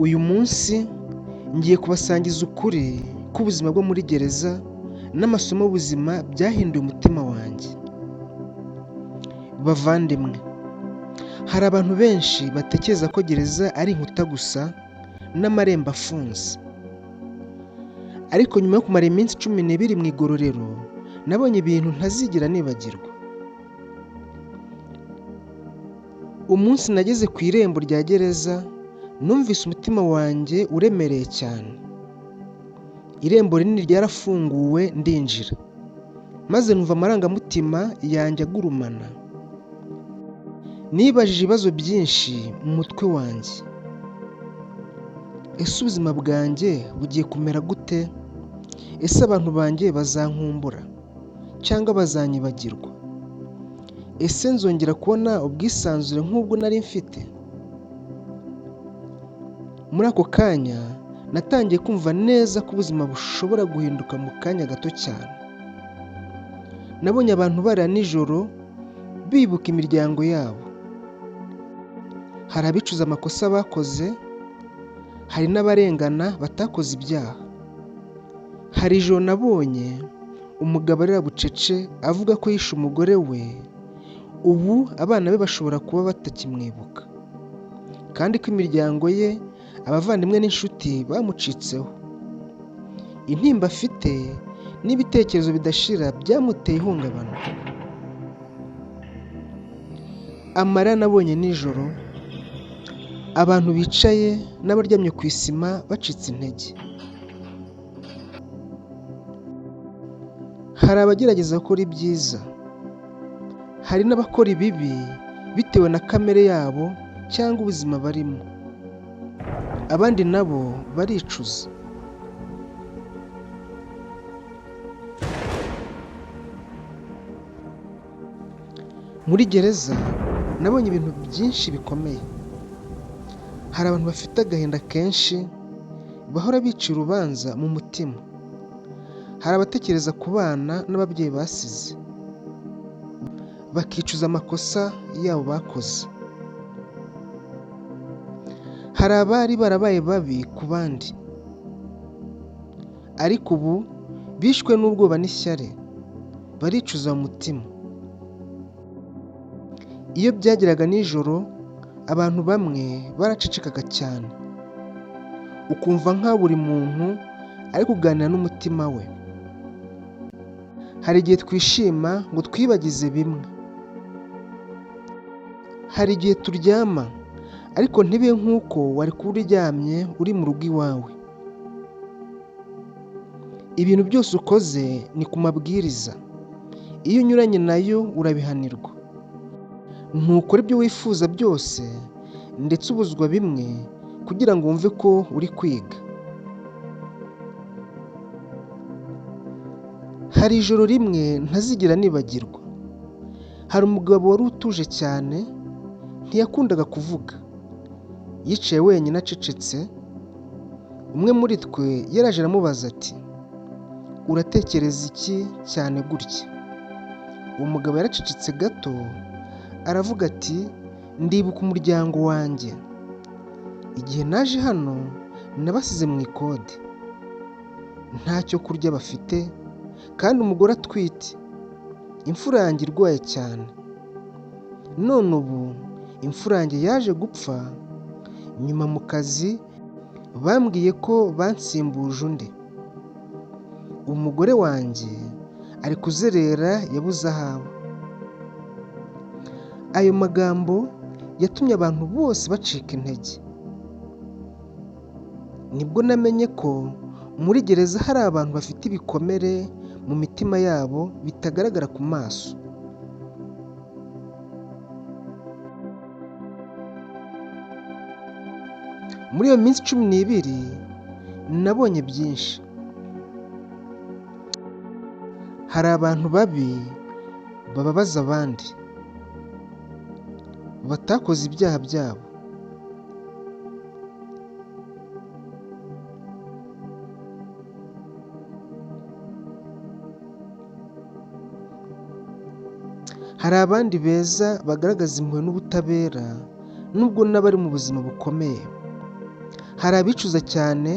Uyu munsi ngiye kubasangiza ukuri k'ubuzima bwo muri gereza n'amasomo y'ubuzima byahinduye umutima wanjye. Bavandimwe, hari abantu benshi batekereza ko gereza ari inkuta gusa n'amarembo afunze. Ariko nyuma yo kumara iminsi 12 mu igororero, nabonye ibintu ntazigera nibagirwa. Umunsi nageze ku irembo rya gereza, numvise umutima wanjye uremereye cyane. Irembo rinini ryarafunguwe ndinjira, maze numva amarangamutima yanjye agurumana. Nibajije ibibazo byinshi mu mutwe wanjye. Ese ubuzima bwanjye bugiye kumera gute? Ese abantu banjye bazankumbura cyangwa bazanyibagirwa? Ese nzongera kubona ubwisanzure nk'ubwo nari mfite? Muri ako kanya natangiye kumva neza ko ubuzima bushobora guhinduka mu kanya gato cyane. Nabonye abantu barira nijoro bibuka imiryango yabo. Hari abicuza amakosa bakoze, hari n'abarengana batakoze ibyaha. Hari ijoro nabonye umugabo arira bucece avuga ko yishe umugore we, ubu abana be bashobora kuba batakimwibuka, kandi ko imiryango ye, abavandimwe n'inshuti bamucitseho. Intimba afite n'ibitekerezo bidashira byamuteye ihungabana. Amarira nabonye nijoro, abantu bicaye n'abaryamye ku isima bacitse intege. Hari abagerageza gukora ibyiza, hari n'abakora ibibi bitewe na kamere yabo cyangwa ubuzima barimo. Abandi nabo baricuza. Muri gereza nabonye ibintu byinshi bikomeye. Hari abantu bafite agahinda kenshi, bahora bicira urubanza mu mutima. Hari abatekereza ku bana n'ababyeyi basize, bakicuza amakosa yabo bakoze. Hari abari barabaye babi ku bandi, ariko ubu bishwe n'ubwoba n'ishyari, baricuza mu mutima. Iyo byageraga nijoro, abantu bamwe baracecekaga cyane, ukumva nka buri muntu ari kuganira n'umutima we. Hari igihe twishima ngo twibagize bimwe. Hari igihe turyama ariko ntibe nk'uko wari kuba uryamye uri mu rugo iwawe. Ibintu byose ukoze ni ku mabwiriza. Iyo unyuranye nayo urabihanirwa. Ntukore ibyo wifuza byose, ndetse ubuzwa bimwe kugira ngo wumve ko uri kwiga. Hari ijoro rimwe ntazigera nibagirwa. Hari umugabo wari utuje cyane, ntiyakundaga kuvuga. Yicaye wenyine acecetse. Umwe muri twe yaraje aramubaza ati, uratekereza iki cyane gutya? Uwo mugabo yaracecetse gato, aravuga ati, ndibuka umuryango wanjye. Igihe naje hano nabasize mu ikode, ntacyo kurya bafite, kandi umugore atwite, imfura yanjye irwaye cyane. None ubu imfura yanjye yaje gupfa, nyuma mu kazi bambwiye ko bansimbuje undi. Umugore wanjye ari kuzerera yabuze aho aba. Ayo magambo yatumye abantu bose bacika intege. Nibwo namenye ko muri gereza hari abantu bafite ibikomere mu mitima yabo bitagaragara ku maso. Muri iyo minsi 12 nabonye byinshi. Hari abantu babi bababaza abandi, batakoze ibyaha byabo. Hari abandi beza bagaragaza impuhwe n'ubutabera nubwo n'abari mu buzima bukomeye. Hari abicuza cyane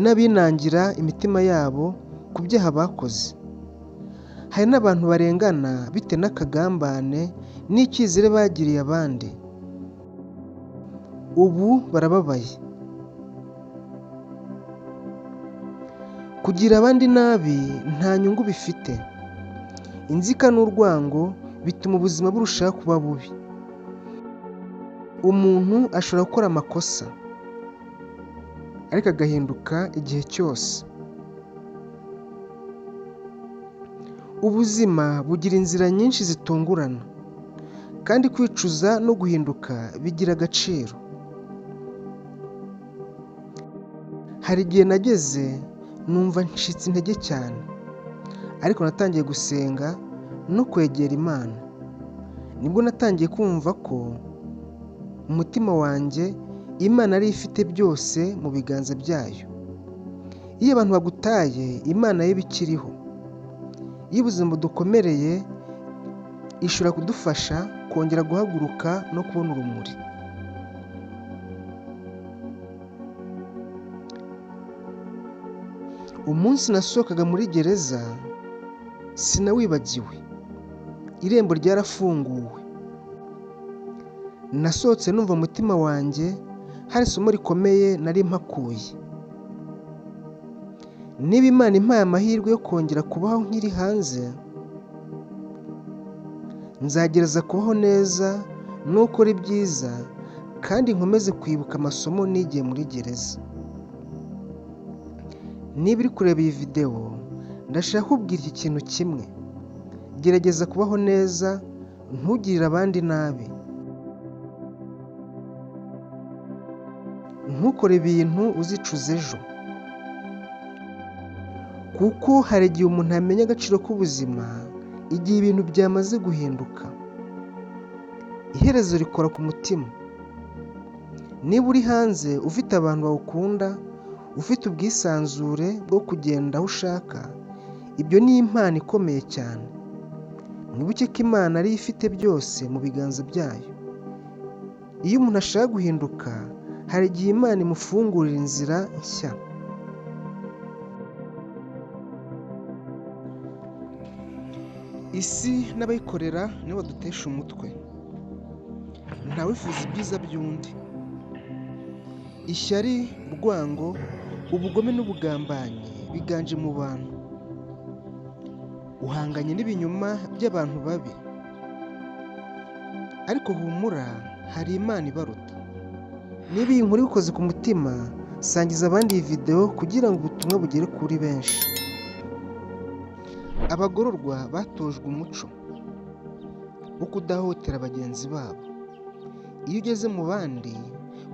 n'abinangira imitima yabo ku byaha bakoze. Hari n'abantu barengana bitewe n'akagambane n'icyizere bagiriye abandi. Ubu barababaye. Kugira abandi nabi nta nyungu bifite. Inzika n'urwango bituma ubuzima burushaho kuba bubi. Umuntu ashobora gukora amakosa, ariko agahinduka igihe cyose. Ubuzima bugira inzira nyinshi zitungurana, kandi kwicuza no guhinduka bigira agaciro. Hari igihe nageze numva ncitse intege cyane, ariko natangiye gusenga no kwegera Imana. Nibwo natangiye kumva ko umutima wanjye Imana ari ifite byose mu biganza byayo. Iyo abantu bagutaye, Imana yo iba ikiriho. Iyo ubuzima budukomereye, ishobora kudufasha kongera guhaguruka no kubona urumuri. Umunsi nasohokaga muri gereza sinawibagiwe. Irembo ryarafunguwe. Nasohotse numva umutima wanjye hari isomo rikomeye nari mpakuye. Niba Imana impaye amahirwe yo kongera kubaho nkiri hanze, nzagerageza kubaho neza no gukora ibyiza, kandi nkomeze kwibuka amasomo nigiye muri gereza. Niba uri kureba iyi videwo, ndashaka kukubwira iki kintu kimwe: gerageza kubaho neza, ntugirire abandi nabi. Ntukore ibintu uzicuza ejo, kuko hari igihe umuntu amenya agaciro k'ubuzima igihe ibintu byamaze guhinduka. Iherezo rikora ku mutima. Niba uri hanze ufite abantu bawukunda, ufite ubwisanzure bwo kugenda aho ushaka, ibyo ni impano ikomeye cyane. Mwibuke ko Imana ariyo ifite byose mu biganza byayo. Iyo umuntu ashaka guhinduka, hari igihe Imana imufungurira inzira nshya. Isi n'abayikorera nibo badutesha umutwe. Ntawifuza ibyiza by'undi. Ishyari, urwango, ubugome n'ubugambanyi biganje mu bantu. Uhanganye n'ibinyoma by'abantu babi, ariko humura, hari Imana ibaruta. Niba iyi nkuru igukoze ku mutima, sangiza abandi iyi videwo kugira ngo ubutumwa bugere kuri benshi. Abagororwa batojwe umuco wo kudahohotera bagenzi babo. Iyo ugeze mu bandi,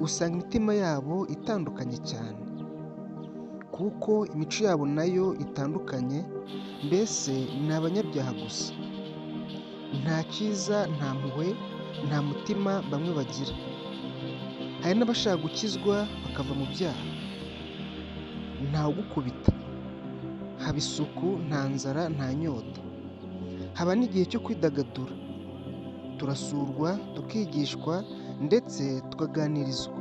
usanga imitima yabo itandukanye cyane, kuko imico yabo nayo itandukanye. Mbese ni abanyabyaha gusa. Nta cyiza, nta mpuhwe, nta mutima bamwe bagira. Hari n'abashaka gukizwa bakava mu byaha. Ntawe ugukubita. Haba isuku, nta nzara, nta nyota. Haba n'igihe cyo kwidagadura. Turasurwa, tukigishwa, ndetse tukaganirizwa.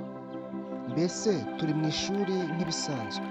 Mbese turi mu ishuri nk'ibisanzwe.